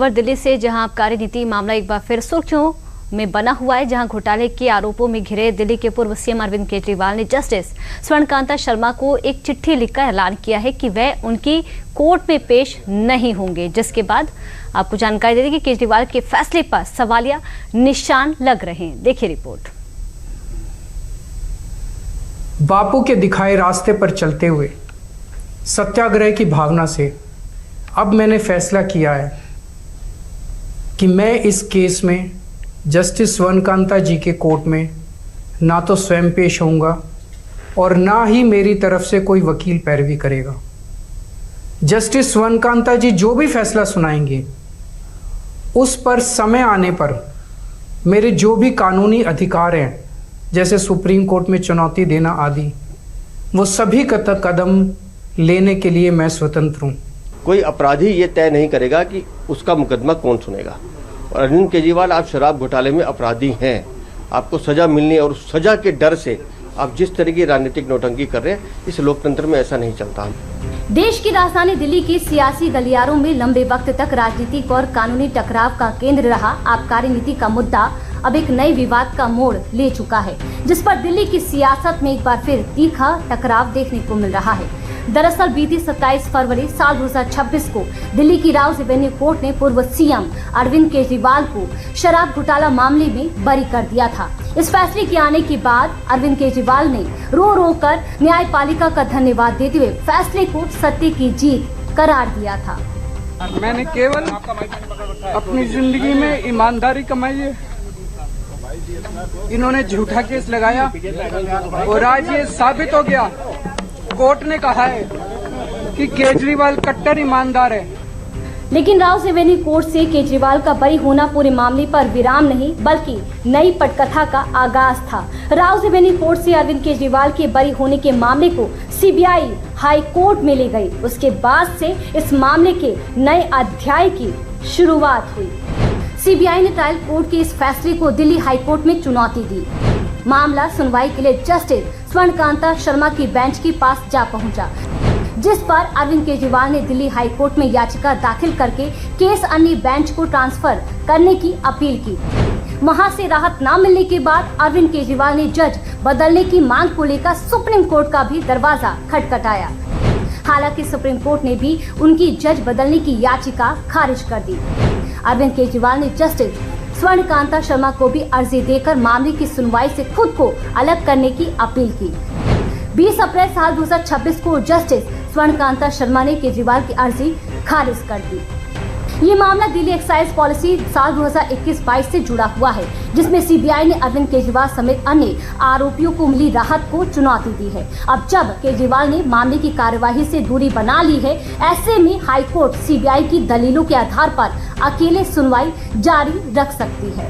दिल्ली से जहां आबकारी नीति मामला एक बार फिर सुर्खियों में बना हुआ है, जहां घोटाले के आरोपों में घिरे दिल्ली के पूर्व सीएम अरविंद केजरीवाल ने जस्टिस स्वर्णकांता शर्मा को एक चिट्ठी लिखकर ऐलान किया है कि वह उनकी कोर्ट में पेश नहीं होंगे, जिसके बाद आपको जानकारी दे दें कि केजरीवाल के फैसले पर सवालिया निशान लग रहे हैं। देखिए रिपोर्ट। बापू के दिखाए रास्ते पर चलते हुए सत्याग्रह की भावना से अब मैंने फैसला किया है कि मैं इस केस में जस्टिस स्वर्णकांता जी के कोर्ट में ना तो स्वयं पेश होऊंगा और ना ही मेरी तरफ से कोई वकील पैरवी करेगा। जस्टिस स्वर्णकांता जी जो भी फैसला सुनाएंगे उस पर समय आने पर मेरे जो भी कानूनी अधिकार हैं, जैसे सुप्रीम कोर्ट में चुनौती देना आदि, वो सभी कदम लेने के लिए मैं स्वतंत्र हूँ। कोई अपराधी ये तय नहीं करेगा कि उसका मुकदमा कौन सुनेगा। और अरविंद केजरीवाल, आप शराब घोटाले में अपराधी हैं, आपको सजा मिलनी है और उस सजा के डर से आप जिस तरह की राजनीतिक नौटंकी कर रहे हैं, इस लोकतंत्र में ऐसा नहीं चलता। देश की राजधानी दिल्ली के सियासी गलियारों में लंबे वक्त तक राजनीतिक और कानूनी टकराव का केंद्र रहा आबकारी नीति का मुद्दा अब एक नए विवाद का मोड़ ले चुका है, जिस पर दिल्ली की सियासत में एक बार फिर तीखा टकराव देखने को मिल रहा है। दरअसल बीती 27 फरवरी साल 2026 को दिल्ली की राउज एवेन्यू कोर्ट ने पूर्व सीएम अरविंद केजरीवाल को शराब घोटाला मामले में बरी कर दिया था। इस फैसले के आने के बाद अरविंद केजरीवाल ने रो रो कर न्यायपालिका का धन्यवाद देते हुए फैसले को सत्य की जीत करार दिया था। मैंने केवल अपनी जिंदगी में ईमानदारी कमाई है, इन्होंने झूठा केस लगाया और आज ये साबित हो गया। कोर्ट ने कहा है कि केजरीवाल कट्टर ईमानदार है। लेकिन राउज एवेन्यू कोर्ट से केजरीवाल का बरी होना पूरे मामले पर विराम नहीं बल्कि नई पटकथा का आगाज था। राउज एवेन्यू कोर्ट से अरविंद केजरीवाल के बरी होने के मामले को सीबीआई हाई कोर्ट में ले गई। उसके बाद से इस मामले के नए अध्याय की शुरुआत हुई। सीबीआई ने ट्रायल कोर्ट के इस फैसले को दिल्ली हाई कोर्ट में चुनौती दी। मामला सुनवाई के लिए जस्टिस स्वर्णकांता शर्मा की बेंच के पास जा पहुंचा, जिस पर अरविंद केजरीवाल ने दिल्ली हाई कोर्ट में याचिका दाखिल करके केस अन्य बेंच को ट्रांसफर करने की अपील की। वहां से राहत न मिलने के बाद अरविंद केजरीवाल ने जज बदलने की मांग को लेकर सुप्रीम कोर्ट का भी दरवाजा खटखटाया। हालांकि सुप्रीम कोर्ट ने भी उनकी जज बदलने की याचिका खारिज कर दी। अरविंद केजरीवाल ने जस्टिस स्वर्णकांता शर्मा को भी अर्जी देकर मामले की सुनवाई से खुद को अलग करने की अपील की। 20 अप्रैल साल 2026 को जस्टिस स्वर्णकांता शर्मा ने केजरीवाल की अर्जी खारिज कर दी। ये मामला दिल्ली एक्साइज पॉलिसी साल 2021-22 से जुड़ा हुआ है, जिसमें सीबीआई ने अरविंद केजरीवाल समेत अन्य आरोपियों को मिली राहत को चुनौती दी है। अब जब केजरीवाल ने मामले की कार्यवाही से दूरी बना ली है, ऐसे में हाईकोर्ट सीबीआई की दलीलों के आधार पर अकेले सुनवाई जारी रख सकती है।